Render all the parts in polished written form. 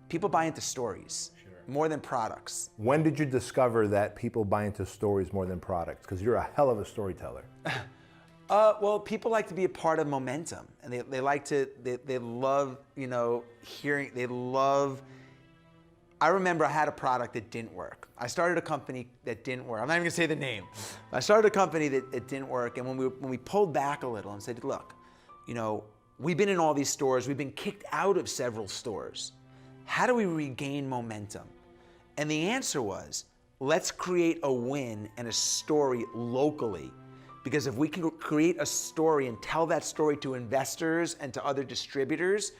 people buy into stories more than products. When did you discover that people buy into stories more than products? Because you're a hell of a storyteller. Well, people like to be a part of momentum, and they love, I remember I had a product that didn't work. I started a company that didn't work. I'm not even gonna say the name. I started a company that didn't work, and when we pulled back a little and said, look, we've been in all these stores, we've been kicked out of several stores. How do we regain momentum? And the answer was, let's create a win and a story locally. Because if we can create a story and tell that story to investors and to other distributors,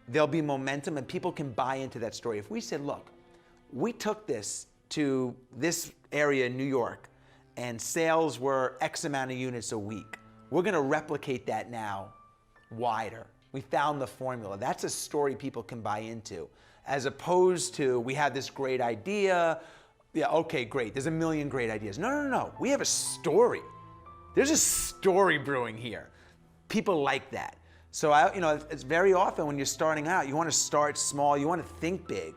there'll be momentum and people can buy into that story. If we said, look, we took this to this area in New York and sales were X amount of units a week, we're gonna replicate that now wider. We found the formula. That's a story people can buy into, as opposed to, we had this great idea. Yeah, okay, great. There's a million great ideas. No. We have a story. There's a story brewing here. People like that. So it's very often when you're starting out, you want to start small. You want to think big.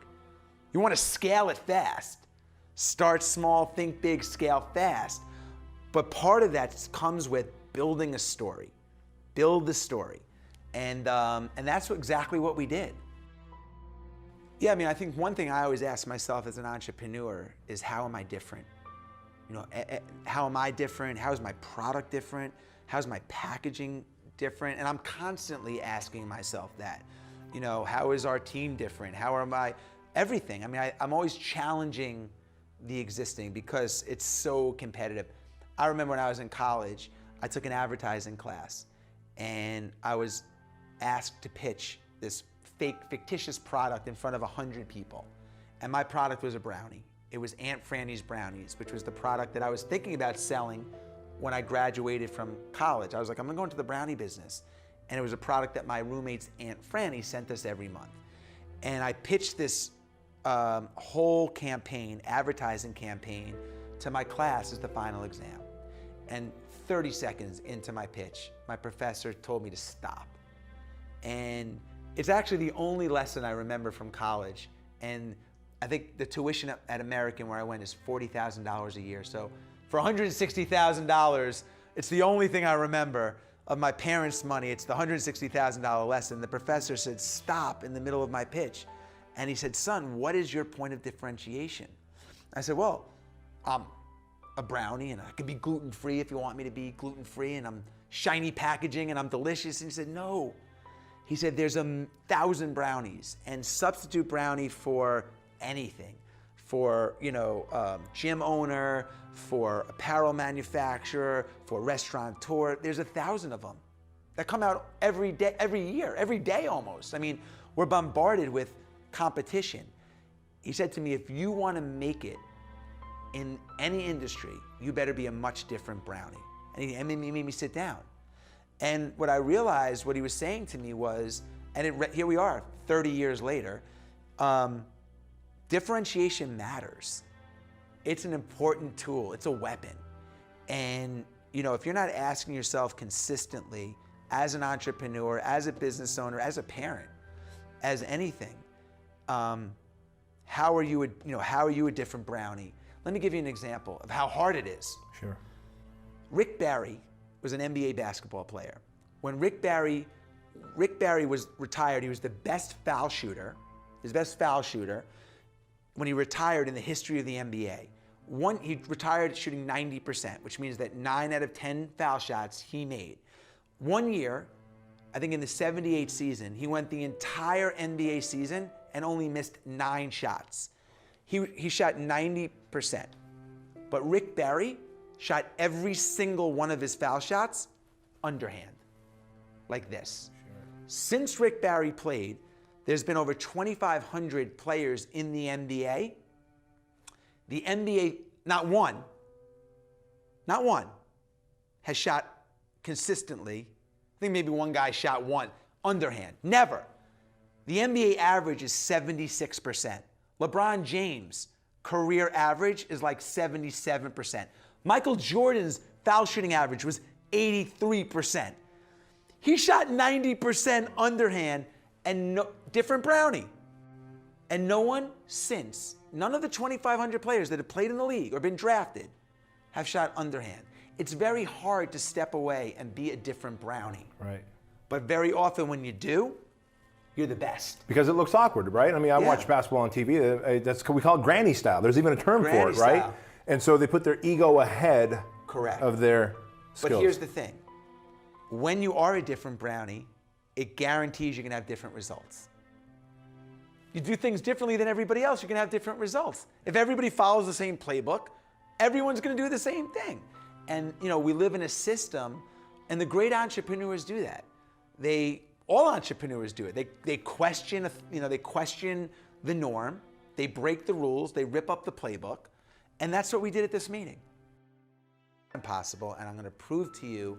You want to scale it fast. Start small, think big, scale fast. But part of that comes with building a story. Build the story. And that's exactly what we did. Yeah, I think one thing I always ask myself as an entrepreneur is, how am I different? How am I different? How is my product different? How's my packaging different? And I'm constantly asking myself that. How is our team different? How am I? Everything. I'm always challenging the existing because it's so competitive. I remember when I was in college, I took an advertising class and I was asked to pitch this fictitious product in front of 100 people. And my product was a brownie. It was Aunt Franny's Brownies, which was the product that I was thinking about selling when I graduated from college. I was like, I'm gonna go into the brownie business. And it was a product that my roommate's Aunt Franny sent us every month. And I pitched this whole campaign, advertising campaign, to my class as the final exam. And 30 seconds into my pitch, my professor told me to stop. And it's actually the only lesson I remember from college. And I think the tuition at American, where I went, is $40,000 a year. So for $160,000, it's the only thing I remember of my parents' money. It's the $160,000 lesson. The professor said, stop in the middle of my pitch. And he said, son, what is your point of differentiation? I said, well, I'm a brownie and I can be gluten-free if you want me to be gluten-free, and I'm shiny packaging and I'm delicious. And he said, no. He said, there's 1,000 brownies, and substitute brownie for anything, for gym owner, for apparel manufacturer, for restaurateur. There's 1,000 of them that come out every day, every year, every day almost. We're bombarded with competition. He said to me, if you want to make it in any industry, you better be a much different brownie. And he made me sit down. And what I realized, what he was saying to me was, here we are, 30 years later, differentiation matters. It's an important tool. It's a weapon. And if you're not asking yourself consistently, as an entrepreneur, as a business owner, as a parent, as anything, how are you a different brownie? Let me give you an example of how hard it is. Sure. Rick Barry was an NBA basketball player. When Rick Barry was retired, he was the best foul shooter, when he retired in the history of the NBA. He retired shooting 90%, which means that 9 out of 10 foul shots he made. One year, I think in the 78 season, he went the entire NBA season and only missed 9 shots. He shot 90%. But Rick Barry shot every single one of his foul shots underhand, like this. Sure. Since Rick Barry played, there's been over 2,500 players in the NBA. The NBA, not one, has shot consistently. I think maybe one guy shot one underhand. Never. The NBA average is 76%. LeBron James' career average is like 77%. Michael Jordan's foul shooting average was 83%. He shot 90% underhand, and different brownie. And no one since, none of the 2,500 players that have played in the league or been drafted have shot underhand. It's very hard to step away and be a different Brownie. Right. But very often when you do, you're the best. Because it looks awkward, right? I mean, I watch basketball on TV. We call it granny style. There's even a term for it, right? Style. And so they put their ego ahead of their skills. But here's the thing. When you are a different Brownie, it guarantees you're going to have different results. You do things differently than everybody else, you're going to have different results. If everybody follows the same playbook, everyone's going to do the same thing. And we live in a system, and the great entrepreneurs do that. All entrepreneurs do it. They question, they question the norm. They break the rules. They rip up the playbook, and that's what we did at this meeting. Impossible, and I'm going to prove to you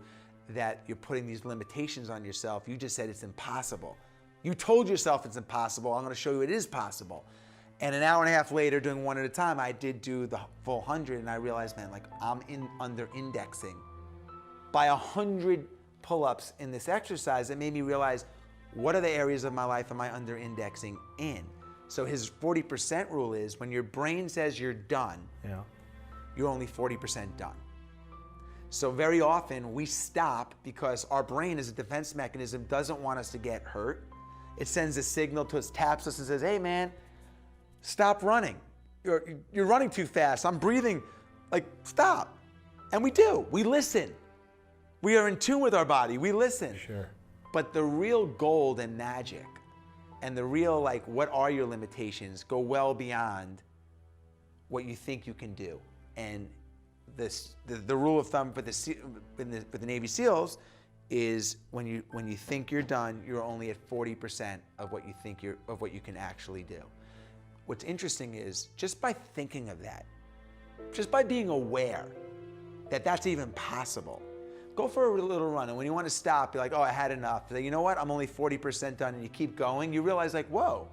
that you're putting these limitations on yourself. You just said it's impossible. You told yourself it's impossible. I'm going to show you it is possible. And an hour and a half later, doing one at a time, I did do the full 100, and I realized, man, I'm under indexing by 100 pull-ups in this exercise. It made me realize, what are the areas of my life am I under indexing in? So his 40% rule is, when your brain says you're done, you're only 40% done. So very often we stop because our brain, as a defense mechanism, doesn't want us to get hurt. It sends a signal to us, taps us and says, hey man, stop running. You're running too fast. I'm breathing. Stop. And we do. We listen. We are in tune with our body. We listen. Sure. But the real gold and magic and the real, what are your limitations, go well beyond what you think you can do. And the rule of thumb for the Navy SEALs is when you think you're done, you're only at 40% of what you think of what you can actually do. What's interesting is, just by thinking of that, just by being aware that that's even possible, go for a little run, and when you want to stop, you're like, oh, I had enough. You know what? I'm only 40% done, and you keep going. You realize, whoa,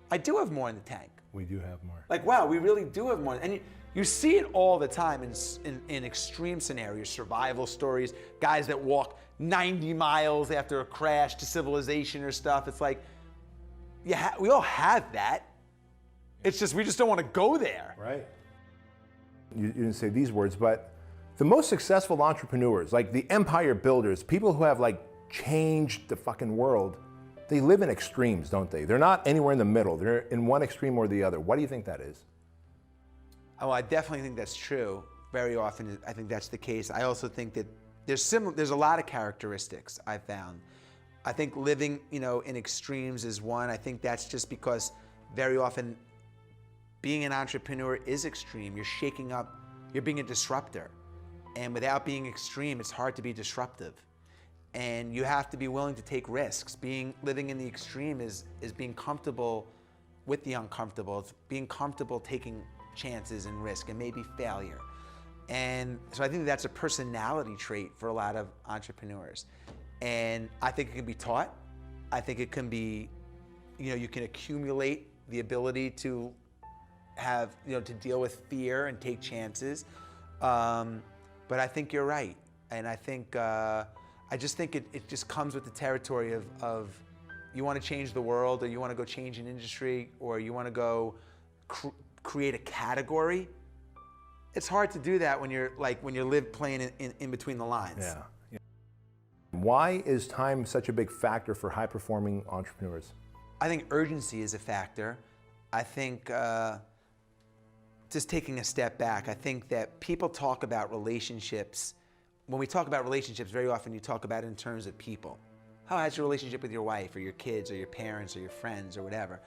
I do have more in the tank. We do have more. Wow, we really do have more. And you see it all the time in extreme scenarios, survival stories, guys that walk 90 miles after a crash to civilization or stuff. It's we all have that. It's just, we just don't want to go there. Right. You didn't say these words, but the most successful entrepreneurs, the empire builders, people who have changed the fucking world, they live in extremes, don't they? They're not anywhere in the middle. They're in one extreme or the other. What do you think that is? Oh, I definitely think that's true. Very often, I think that's the case. I also think that there's a lot of characteristics I've found. I think living, in extremes is one. I think that's just because very often being an entrepreneur is extreme. You're shaking up, you're being a disruptor. And without being extreme, it's hard to be disruptive. And you have to be willing to take risks. Living in the extreme is being comfortable with the uncomfortable. It's being comfortable taking chances and risk and maybe failure. And so I think that's a personality trait for a lot of entrepreneurs. And I think it can be taught. I think it can be, you can accumulate the ability to have, to deal with fear and take chances. But I think you're right. And I think, I just think it just comes with the territory of you want to change the world, or you want to go change an industry, or you want to go create a category. It's hard to do that when you're playing in between the lines. Yeah. Why is time such a big factor for high-performing entrepreneurs? I think urgency is a factor. I think just taking a step back, I think that people talk about relationships. When we talk about relationships, very often you talk about it in terms of people. How's your relationship with your wife or your kids or your parents or your friends or whatever?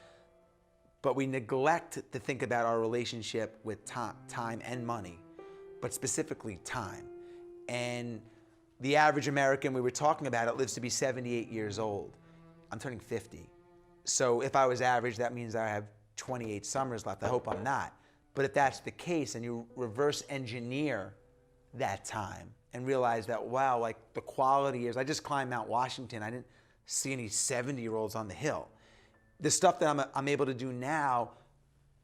But we neglect to think about our relationship with time and money, but specifically time. And the average American, we were talking about it, lives to be 78 years old. I'm turning 50. So if I was average, that means I have 28 summers left. I hope I'm not. But if that's the case, and you reverse engineer that time and realize that, wow, the quality is, I just climbed Mount Washington. I didn't see any 70-year-olds on the hill. The stuff that I'm able to do now,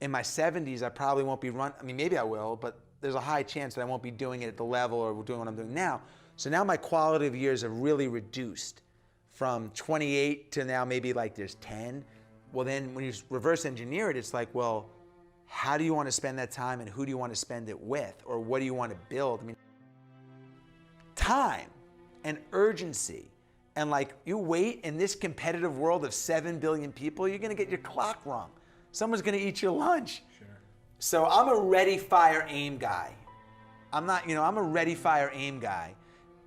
in my 70s, I probably won't be maybe I will, but there's a high chance that I won't be doing it at the level or doing what I'm doing now. So now my quality of years have really reduced from 28 to now maybe there's 10. Well, then when you reverse engineer it, it's like, well, how do you want to spend that time and who do you want to spend it with? Or what do you want to build? I mean, time and urgency. And like, you wait in this competitive world of 7 billion people, you're going to get your clock wrong. Someone's going to eat your lunch. Sure. So I'm a ready, fire, aim guy. I'm a ready, fire, aim guy.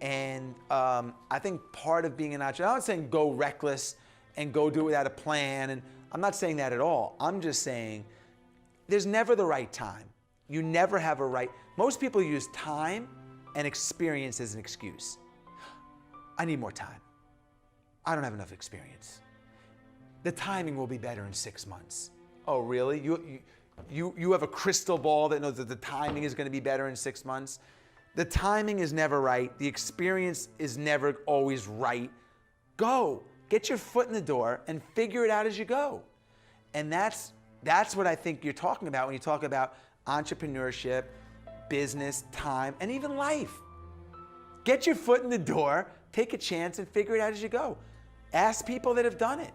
And I think part of being an entrepreneur, I'm not saying go reckless and go do it without a plan. And I'm not saying that at all. I'm just saying there's never the right time. You never have a right. Most people use time and experience as an excuse. I need more time. I don't have enough experience. The timing will be better in 6 months. Oh, really? You have a crystal ball that knows that the timing is going to be better in 6 months? The timing is never right. The experience is never always right. Go. Get your foot in the door and figure it out as you go. And that's what I think you're talking about when you talk about entrepreneurship, business, time, and even life. Get your foot in the door, take a chance, and figure it out as you go. Ask people that have done it.